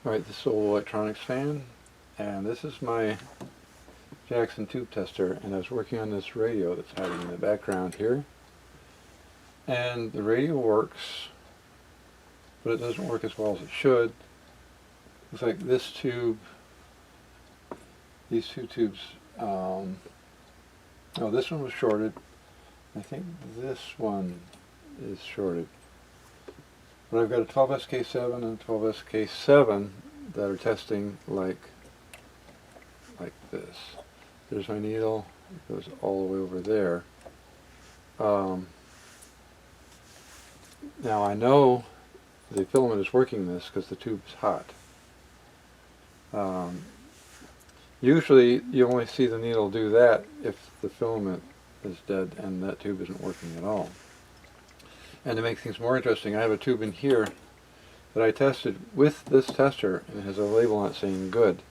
Alright, this is old electronics fan, and this is my Jackson tube tester, and I was working on this radio that's hiding in the background here. And the radio works, but it doesn't work as well as it should. Looks like this tube, these two tubes, oh, this one was shorted. I think this one is shorted. But I've got a 12SK7 and a 12SK7 that are testing like this. There's my needle, it goes all the way over there. Now I know the filament is working this because the tube's hot. Usually you only see the needle do that if the filament is dead and that tube isn't working at all. And to make things more interesting, I have a tube in here that I tested with this tester, and it has a label on it saying good.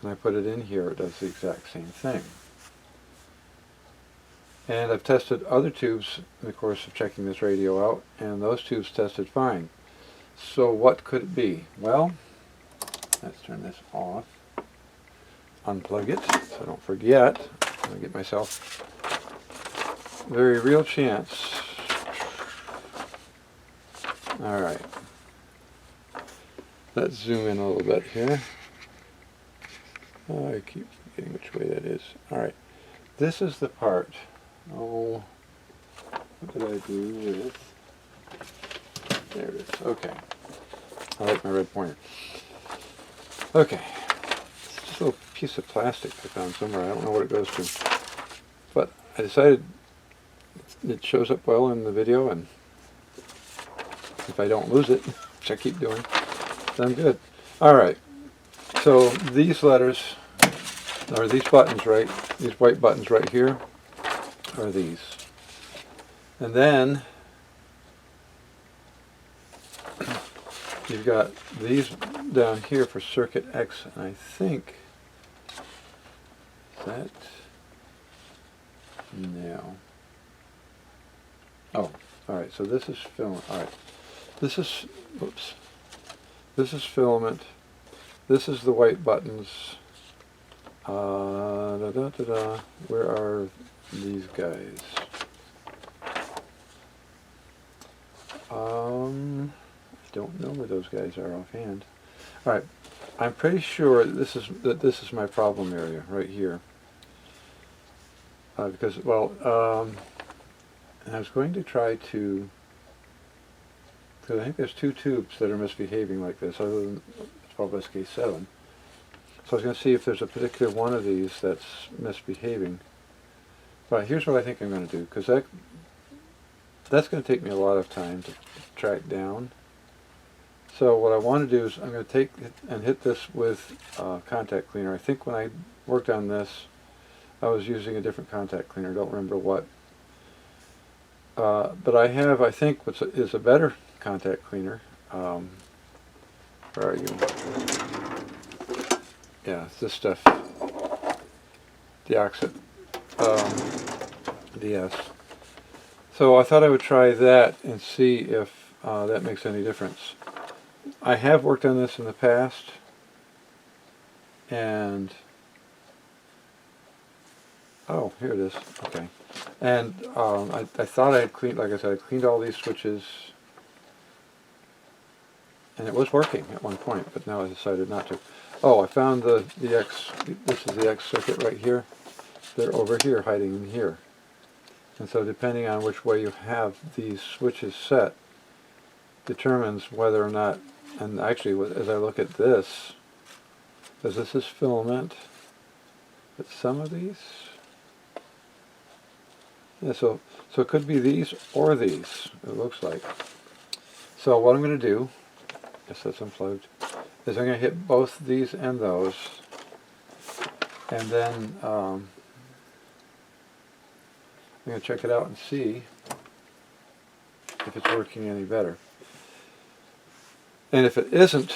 And I put it in here, it does the exact same thing. And I've tested other tubes in the course of checking this radio out, and those tubes tested fine. So what could it be? Well, let's turn this off, unplug it so I don't forget. I'm going to get myself a very real chance. Alright, let's zoom in a little bit here. Oh, I keep forgetting which way that is. Alright, this is the part. Oh, what did I do with? There it is. Okay. I like my red pointer. Okay. It's just a little piece of plastic I found somewhere. I don't know what it goes to. But I decided it shows up well in the video, and if I don't lose it, which I keep doing, then I'm good. Alright. So these letters, or these buttons, right? These white buttons right here are these. And then you've got these down here for circuit X, and I think that, no. Oh, alright, so this is filament. Alright, this is, oops, this is filament. This is the white buttons. Where are these guys? I don't know where those guys are offhand. Alright, I'm pretty sure this is my problem area right here. Because, well, I was going to try to, because I think there's two tubes that are misbehaving like this, other than 12SK7. So I was going to see if there's a particular one of these that's misbehaving. But here's what I think I'm going to do, because that's going to take me a lot of time to track down. So what I want to do is I'm going to take it and hit this with contact cleaner. I think when I worked on this, I was using a different contact cleaner. I don't remember what. But I have, I think, what is a better contact cleaner. Where are you? Yeah, it's this stuff. Deoxit. DS. So I thought I would try that and see if that makes any difference. I have worked on this in the past, and oh, here it is. Okay. And I thought I had cleaned, like I said, I cleaned all these switches, and it was working at one point, but now I decided not to. Oh, I found the X, this is the X circuit right here. They're over here, hiding in here. And so depending on which way you have these switches set, determines whether or not, and actually as I look at this, because this is filament, but some of these, yeah, so it could be these or these, it looks like. So what I'm going to do, yes, that's unplugged, is I'm going to hit both these and those, and then I'm going to check it out and see if it's working any better. And if it isn't,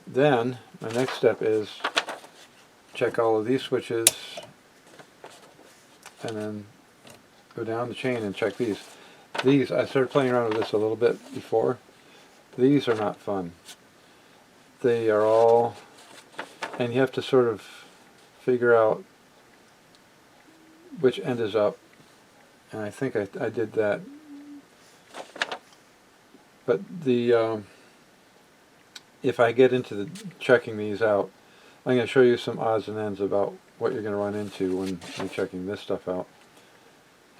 then my next step is check all of these switches and then go down the chain and check these. These, I started playing around with this a little bit before. These are not fun. they are all, and you have to sort of figure out which end is up, and I think I did that. But the if I get into the checking these out, I'm going to show you some odds and ends about what you're going to run into when you're checking this stuff out,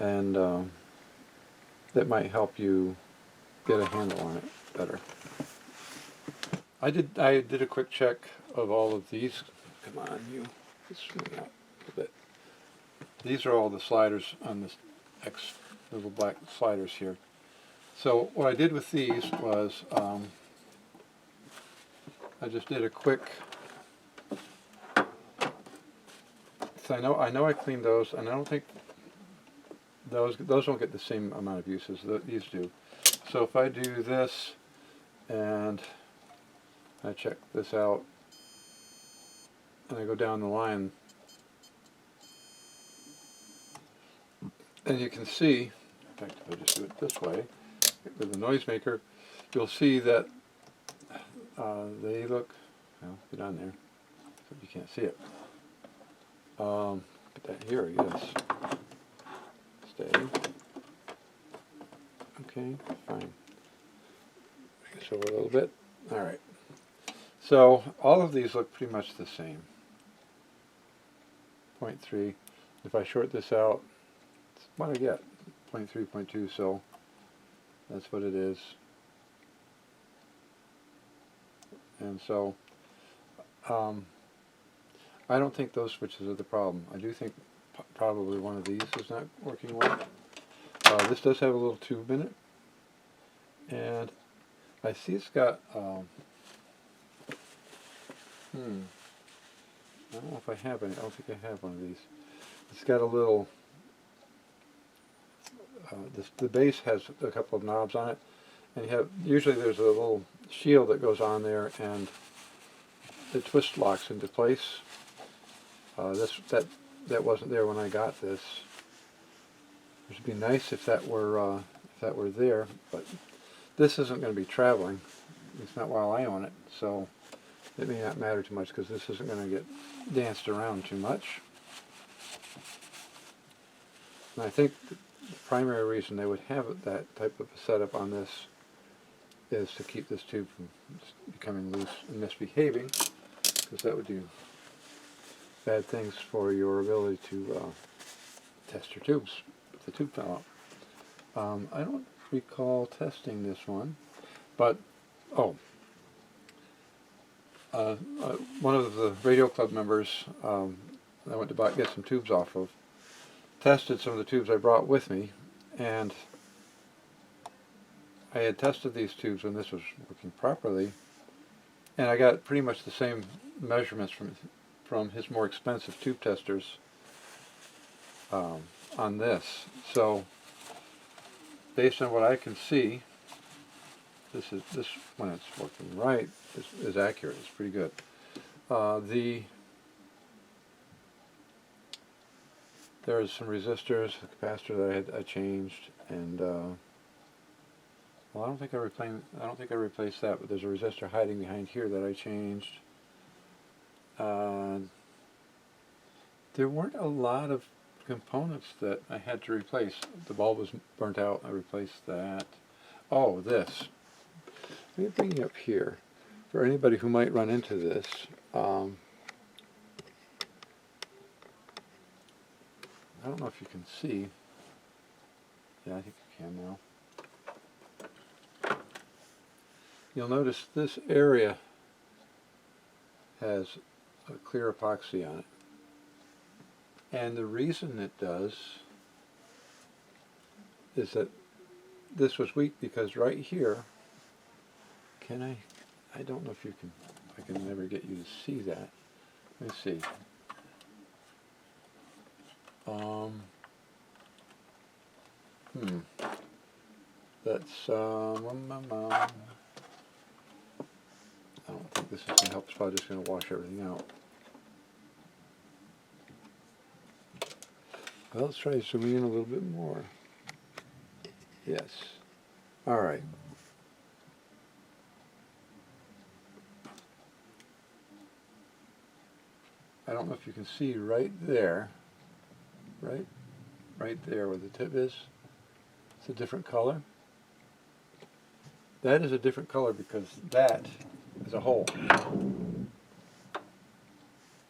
and that might help you get a handle on it better. I did a quick check of all of these. Come on, you. Let's swing out a bit. These are all the sliders on this X little black sliders here. So what I did with these was I just did a quick. So I know I cleaned those, and I don't think those don't get the same amount of use as these do. So if I do this and I check this out and I go down the line, and you can see, in fact if I just do it this way with the noisemaker, you'll see that they look, well, get on there so you can't see it. Put that here, yes. Stay. Okay, fine. Bring this over a little bit. Alright. So all of these look pretty much the same. 0.3. If I short this out, it's what I get. 0.3, 0.2, so that's what it is. And so I don't think those switches are the problem. I do think probably one of these is not working well. This does have a little tube in it, and I see it's got I don't know if I have any. I don't think I have one of these. It's got a little the base has a couple of knobs on it, and usually there's a little shield that goes on there, and the twist locks into place. That wasn't there when I got this. It would be nice if that were there, but this isn't going to be traveling. It's not while I own it, so it may not matter too much because this isn't going to get danced around too much. And I think the primary reason they would have that type of a setup on this is to keep this tube from becoming loose and misbehaving, because that would do bad things for your ability to test your tubes if the tube fell out. I don't recall testing this one, but one of the radio club members I went to get some tubes off of tested some of the tubes I brought with me, and I had tested these tubes when this was working properly, and I got pretty much the same measurements from his more expensive tube testers on this. So based on what I can see, this when it's working right is accurate. It's pretty good. There's some resistors, the capacitor that I changed, and well, I don't think I replaced that, but there's a resistor hiding behind here that I changed. There weren't a lot of components that I had to replace. The bulb was burnt out. I replaced that. Oh, this. Let me bring you up here for anybody who might run into this. I don't know if you can see. Yeah, I think you can now. You'll notice this area has a clear epoxy on it. And the reason it does is that this was weak because right here, I don't know if you can, I can never get you to see that. Let me see. That's, I don't think this is going to help. It's probably just going to wash everything out. Well, let's try zooming in a little bit more. Yes. All right. I don't know if you can see right there, right there where the tip is. It's a different color. That is a different color because that is a hole.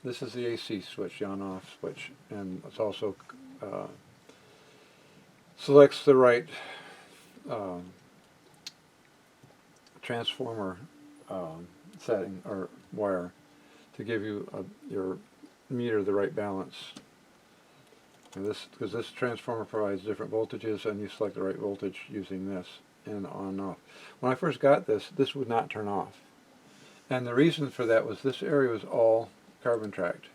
This is the AC switch, the on-off switch, and it's also selects the right transformer setting or wire to give you your meter the right balance. And this, because this transformer provides different voltages, and you select the right voltage using this and on and off. When I first got this, this would not turn off, and the reason for that was this area was all carbon tracked.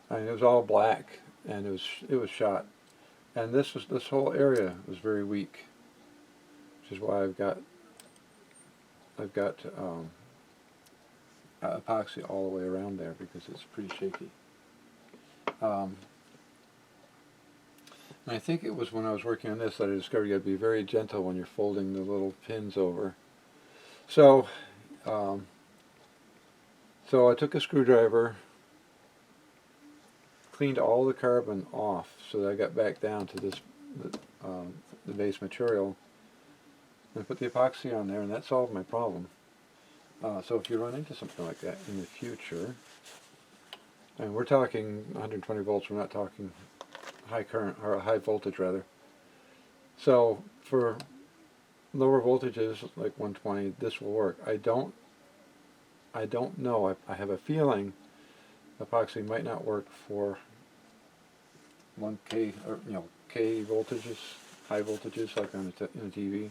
I mean, it was all black, and it was shot, and this whole area was very weak, which is why I've got epoxy all the way around there because it's pretty shaky. And I think it was when I was working on this that I discovered you had to be very gentle when you're folding the little pins over. So, so I took a screwdriver, cleaned all the carbon off so that I got back down to this the base material, and put the epoxy on there, and that solved my problem. So if you run into something like that in the future, and we're talking 120 volts, we're not talking high current, or high voltage rather. So for lower voltages like 120, this will work. I don't know. I have a feeling epoxy might not work for 1K or K voltages, high voltages like on in a TV.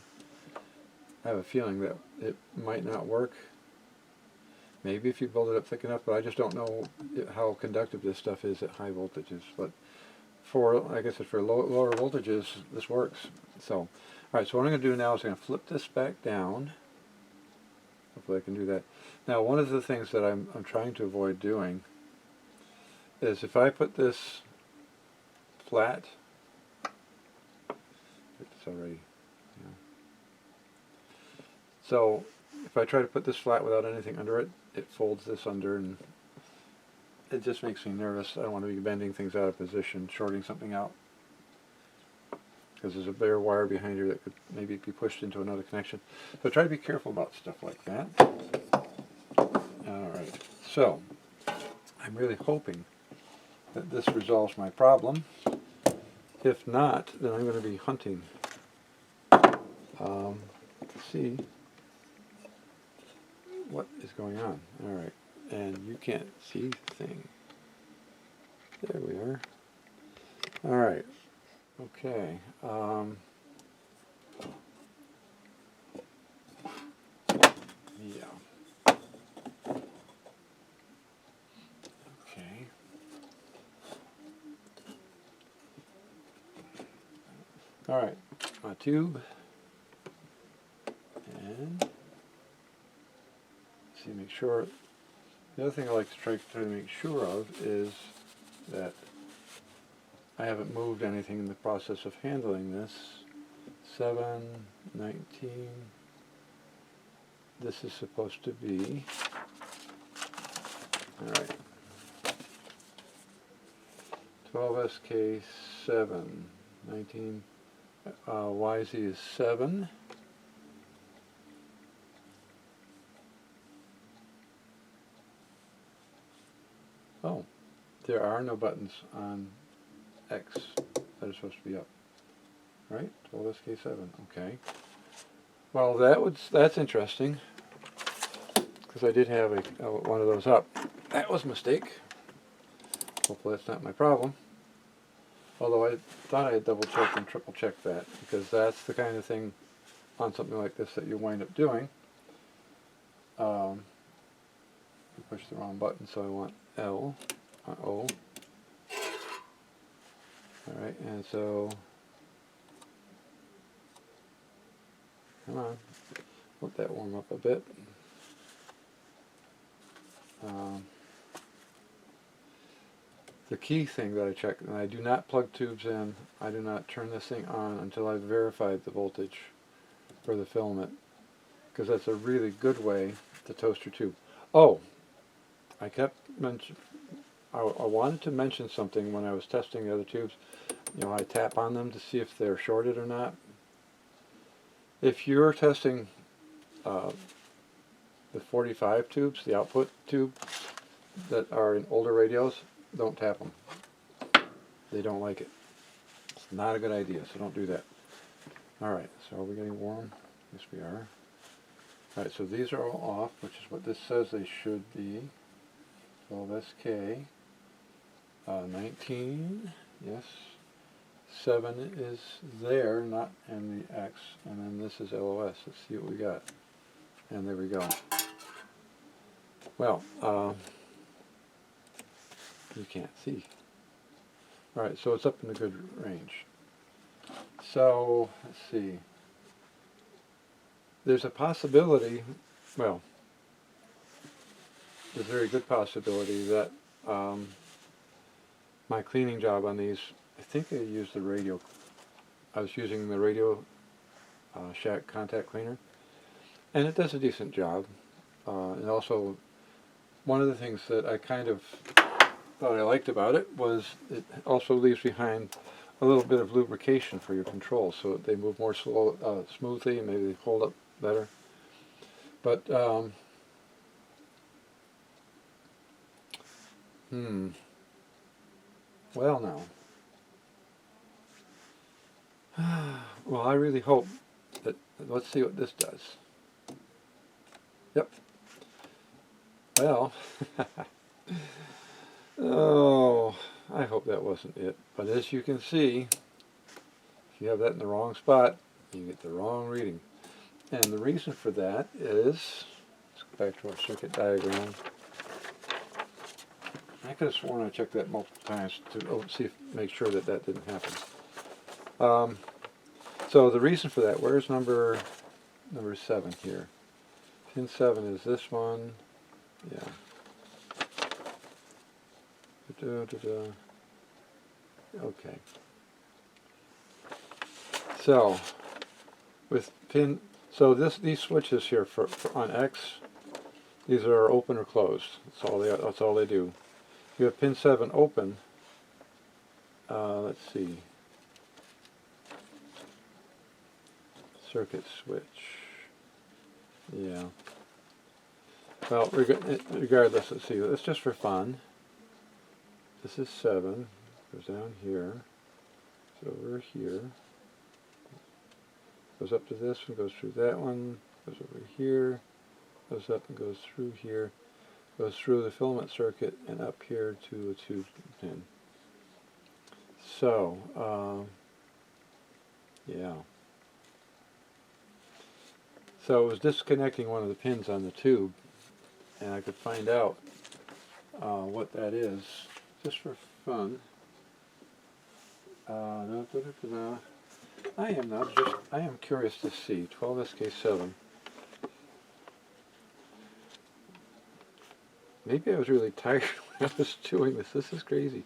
I have a feeling that it might not work. Maybe if you build it up thick enough, but I just don't know how conductive this stuff is at high voltages. But for, like I said, for lower voltages, this works. So, all right. So what I'm going to do now is I'm going to flip this back down. Hopefully I can do that. Now, one of the things that I'm trying to avoid doing is if I put this flat, it's already, so if I try to put this flat without anything under it, it folds this under, and it just makes me nervous. I don't want to be bending things out of position, shorting something out, because there's a bare wire behind here that could maybe be pushed into another connection. So try to be careful about stuff like that. Alright, so I'm really hoping that this resolves my problem. If not, then I'm going to be hunting to see what is going on. Alright, and you can't see the thing. There we are. Alright, okay. Yeah. Okay. Alright, my tube. And see, make sure. The other thing I like to try to make sure of is that I haven't moved anything in the process of handling this. 7, 19. This is supposed to be. Alright. 12SK7. 19. YZ is 7. Oh, there are no buttons on X that are supposed to be up. Right? 12SK7. Okay. Well, that's interesting, because I did have one of those up. That was a mistake. Hopefully that's not my problem. Although I thought I had double checked and triple checked that, because that's the kind of thing on something like this that you wind up doing. I pushed the wrong button, so I want L, not O. Alright, and so, come on, let that warm up a bit. The key thing that I check, and I do not plug tubes in, I do not turn this thing on until I've verified the voltage for the filament, because that's a really good way to toast your tube. Oh, I kept I wanted to mention something when I was testing the other tubes. You know, I tap on them to see if they're shorted or not. If you're testing the 45 tubes, the output tube that are in older radios, don't tap them. They don't like it. It's not a good idea, so don't do that. Alright, so are we getting warm? Yes, we are. Alright, so these are all off, which is what this says they should be. 12SK. 19, yes. 7 is there, not in the X, and then this is LOS. Let's see what we got. And there we go. Well, you can't see. Alright, so it's up in the good range. So, let's see. There's a possibility, well, there's a very good possibility that my cleaning job on these, I think I used the radio, I was using the Radio Shack contact cleaner, and it does a decent job. And also, one of the things that I kind of thought I liked about it was it also leaves behind a little bit of lubrication for your controls, so they move more smoothly, and maybe they hold up better. But well, now, well, I really hope that, let's see what this does. Yep. Well, oh, I hope that wasn't it. But as you can see, if you have that in the wrong spot, you get the wrong reading. And the reason for that is, let's go back to our circuit diagram. I could have sworn I checked that multiple times to see make sure that that didn't happen. So the reason for that, where's number 7 here? Pin 7 is this one. Yeah. Okay. So with pin, so these switches here for on X, these are open or closed. That's all they do. You have pin 7 open. Let's see. Circuit switch. Yeah. Well, regardless, let's see. It's just for fun. This is 7. Goes down here. It's over here. Goes up to this one. Goes through that one. Goes over here. Goes up and goes through here. Goes through the filament circuit and up here to a tube pin. So, yeah. So it was disconnecting one of the pins on the tube, and I could find out what that is just for fun. I am curious to see 12SK7. Maybe I was really tired when I was doing this. This is crazy.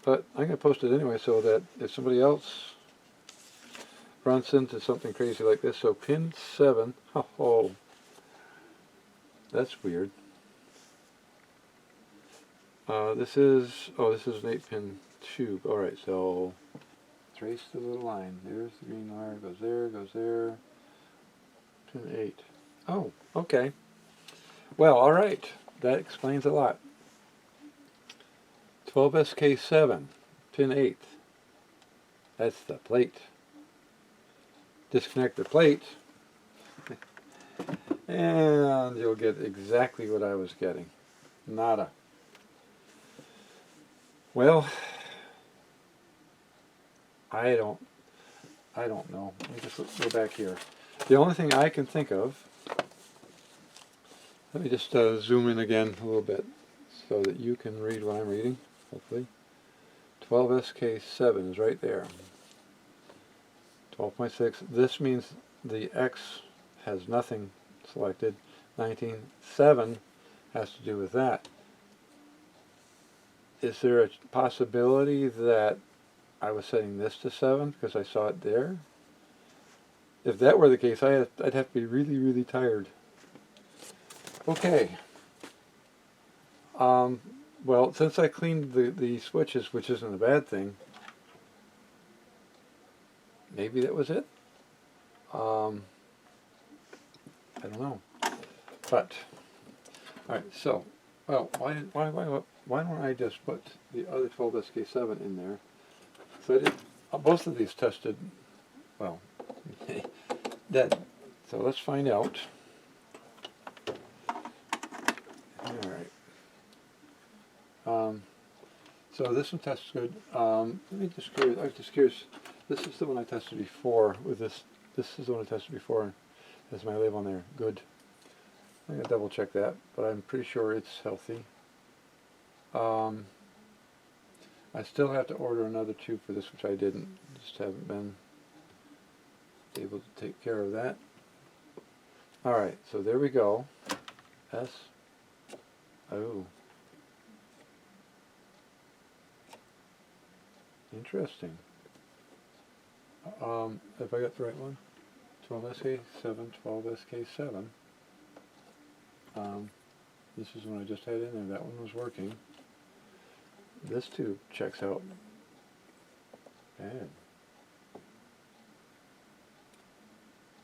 But I'm going to post it anyway so that if somebody else runs into something crazy like this. So pin 7, oh, that's weird. This is an 8-pin tube. Alright, so trace the little line. There's the green wire, goes there. Pin 8. Oh, okay. Well, alright. That explains a lot. 12SK7, pin 8. That's the plate. Disconnect the plate, and you'll get exactly what I was getting. Nada. Well, I don't know. Let me just go back here. The only thing I can think of, let me just zoom in again a little bit so that you can read what I'm reading, hopefully. 12SK7 is right there. 12.6. This means the X has nothing selected. 19.7 has to do with that. Is there a possibility that I was setting this to 7 because I saw it there? If that were the case, I'd have to be really, really tired. Okay. well, since I cleaned the switches, which isn't a bad thing, maybe that was it. I don't know. But all right, so well, why don't I just put the other 12SK7 in there? So I did, both of these tested well, dead. So let's find out. All right. So this one tests good. Let me just curious. I was just curious. This is the one I tested before with this. This is the one I tested before. There's my label on there. Good. I'm gonna double check that, but I'm pretty sure it's healthy. I still have to order another tube for this, which I didn't. Just haven't been able to take care of that. All right. So there we go. S. Oh. Interesting. If I got the right one, 12SK7, 12SK7. This is one I just had in there. That one was working. This tube checks out bad.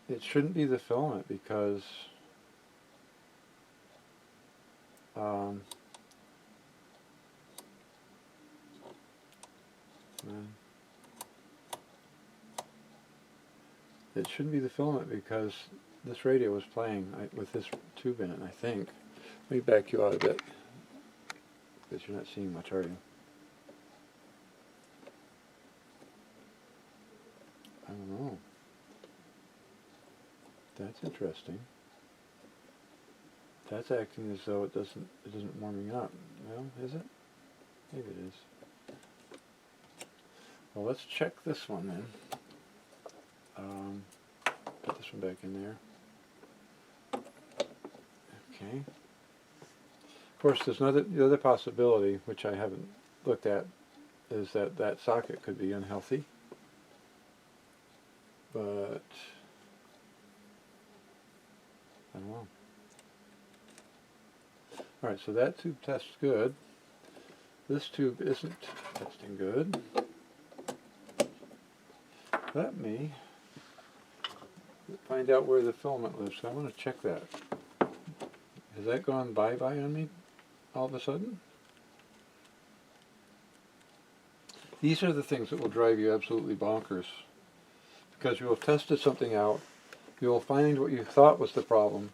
It shouldn't be the filament because it shouldn't be the filament because this radio was playing with this tube in it, I think. Let me back you out a bit because you're not seeing much, are you? I don't know. That's interesting. That's acting as though it isn't warming up. Well, is it? Maybe it is. Well, let's check this one then. Put this one back in there. Okay. Of course, there's the other possibility, which I haven't looked at, is that that socket could be unhealthy. But I don't know. All right, so that tube tests good. This tube isn't testing good. Let me find out where the filament lives. So I want to check that. Has that gone bye-bye on me all of a sudden? These are the things that will drive you absolutely bonkers. Because you will have tested something out, you will find what you thought was the problem,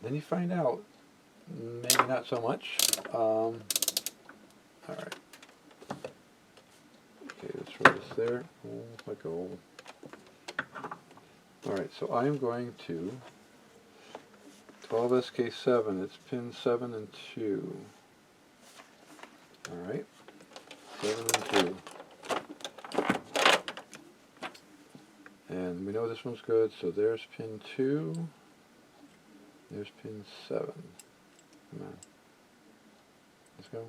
then you find out maybe not so much. All right. Okay, let's throw this there. Oh, let go. All right, so I am going to 12SK7. It's pin 7 and 2. All right, 7 and 2. And we know this one's good, so there's pin 2. There's pin 7. Come on. Let's go.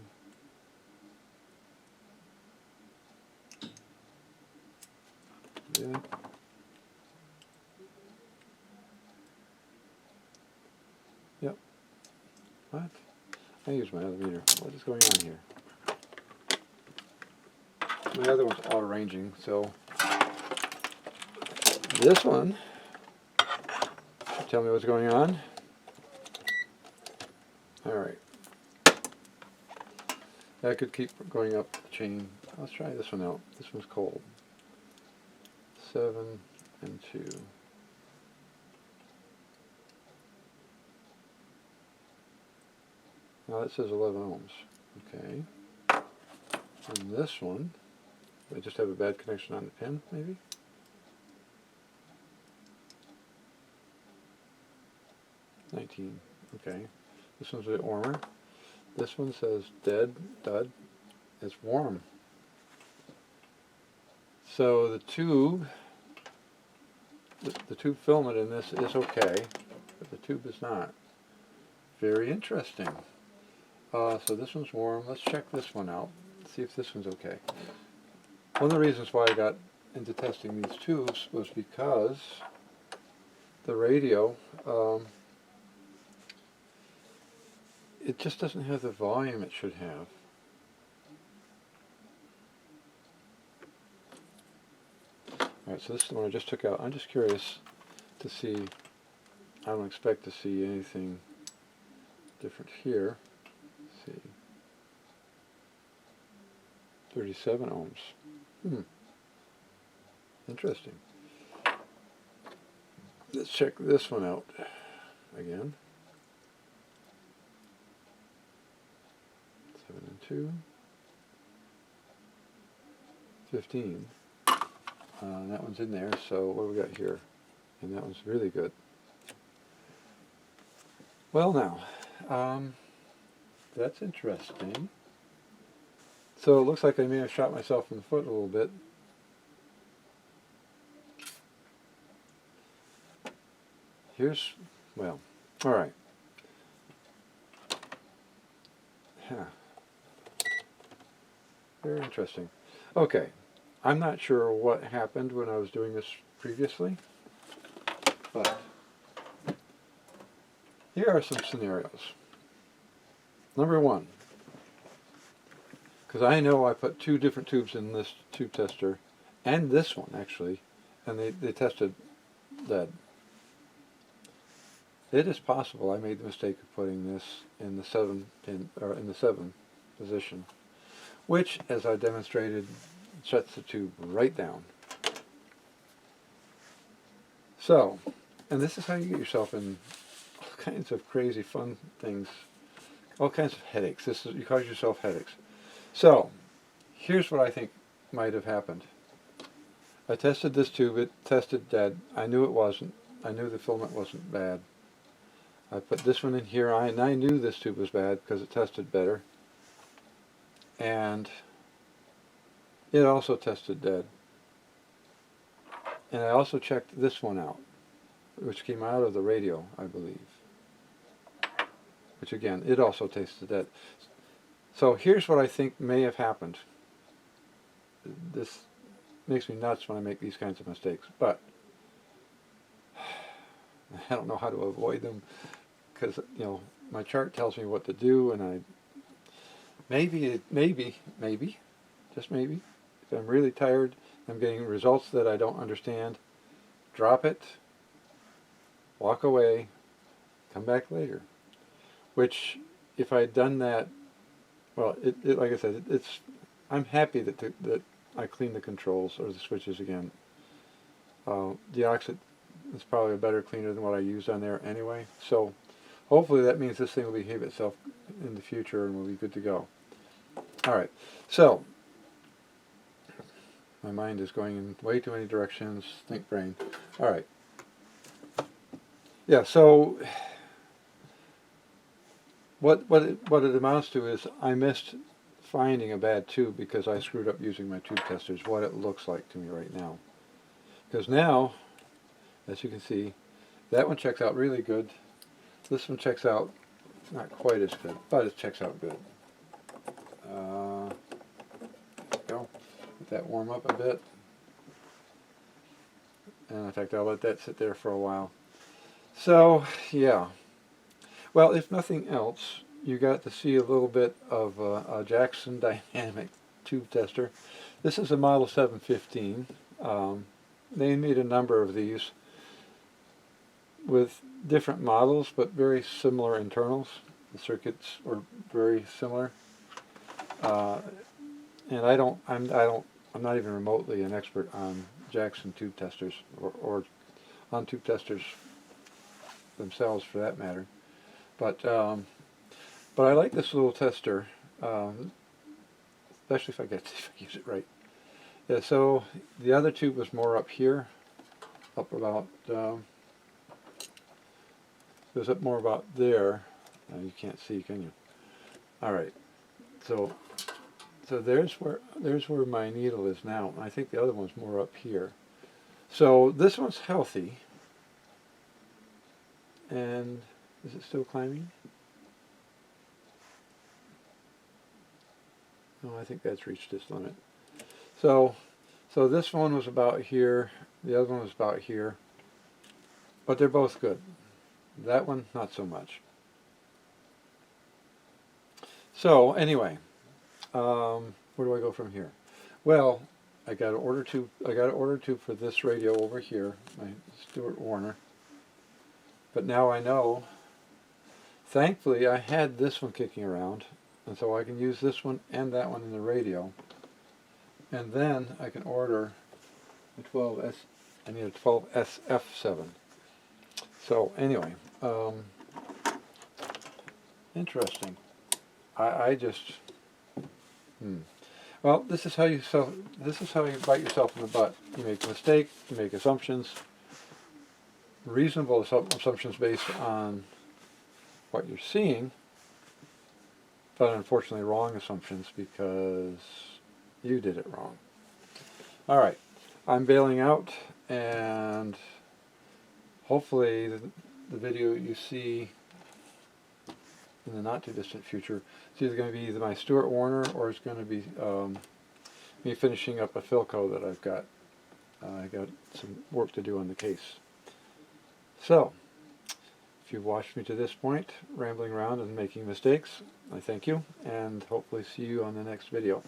Yeah. Yep. What? I use my other meter. What is going on here? My other one's auto-ranging, so this one should tell me what's going on. Alright. That could keep going up the chain. Let's try this one out. This one's cold. 7 and 2. Now it says 11 ohms. Okay. And this one, I just have a bad connection on the pin, maybe? Okay. This one's a bit warmer. This one says dead, dud. It's warm. So the tube, the tube filament in this is okay, but the tube is not. Very interesting. So this one's warm. Let's check this one out. See if this one's okay. One of the reasons why I got into testing these tubes was because the radio it just doesn't have the volume it should have. Alright, so this is the one I just took out. I'm just curious to see, I don't expect to see anything different here. Let's see. 37 ohms. Interesting. Let's check this one out again. 7 and 2. 15. That one's in there, so what do we got here? And that one's really good. Well now, that's interesting. So it looks like I may have shot myself in the foot a little bit. Here's, well, alright. Huh. Very interesting. Okay, I'm not sure what happened when I was doing this previously, but here are some scenarios. Number one, because I know I put 2 different tubes in this tube tester, and this one actually, and they tested lead. It is possible I made the mistake of putting this in the 7 pin, or in the 7 position, which, as I demonstrated, shuts the tube right down. So, and this is how you get yourself in all kinds of crazy fun things, all kinds of headaches. You cause yourself headaches. So, here's what I think might have happened. I tested this tube, it tested dead. I knew it wasn't. I knew the filament wasn't bad. I put this one in here, and I knew this tube was bad because it tested better. And it also tested dead. And I also checked this one out, which came out of the radio, I believe. Which again, it also tasted dead. So here's what I think may have happened. This makes me nuts when I make these kinds of mistakes, but I don't know how to avoid them, because my chart tells me what to do, and I maybe, just maybe, if I'm really tired, I'm getting results that I don't understand, drop it, walk away, come back later. Which, if I had done that, well, like I said, I'm happy that I cleaned the controls or the switches again. The oxide is probably a better cleaner than what I used on there anyway. So hopefully that means this thing will behave itself in the future and we'll be good to go. Alright, so my mind is going in way too many directions. Think brain. Alright. Yeah, so what it amounts to is I missed finding a bad tube because I screwed up using my tube testers, what it looks like to me right now. Because now, as you can see, that one checks out really good. This one checks out not quite as good, but it checks out good. There we go. Let that warm up a bit. And in fact, I'll let that sit there for a while. So, yeah. Well, if nothing else, you got to see a little bit of a Jackson Dynamic tube tester. This is a model 715. They made a number of these with different models, but very similar internals. The circuits were very similar. And I'm not even remotely an expert on Jackson tube testers, or on tube testers themselves for that matter. But I like this little tester, especially if I get to use it right. Yeah, so the other tube was more up here, up about, it was up more about there. You can't see, can you? All right, so there's where my needle is now. I think the other one's more up here. So this one's healthy, and is it still climbing? No, I think that's reached its limit. So this one was about here, the other one was about here, but they're both good. That one, not so much. So anyway, where do I go from here? Well, I got an order tube. I got an order tube for this radio over here, my Stuart Warner. But now I know. Thankfully, I had this one kicking around, and so I can use this one and that one in the radio. And then I can order a 12S. I need a 12SF7. So anyway, interesting. I just. Well, this is how you bite yourself in the butt. You make a mistake. You make assumptions. Reasonable assumptions based on what you're seeing, but unfortunately wrong assumptions because you did it wrong. All right, I'm bailing out, and hopefully the video you see in the not too distant future is either going to be my Stuart Warner or it's going to be me finishing up a Philco that I've got. I got some work to do on the case. So, if you've watched me to this point, rambling around and making mistakes, I thank you, and hopefully see you on the next video.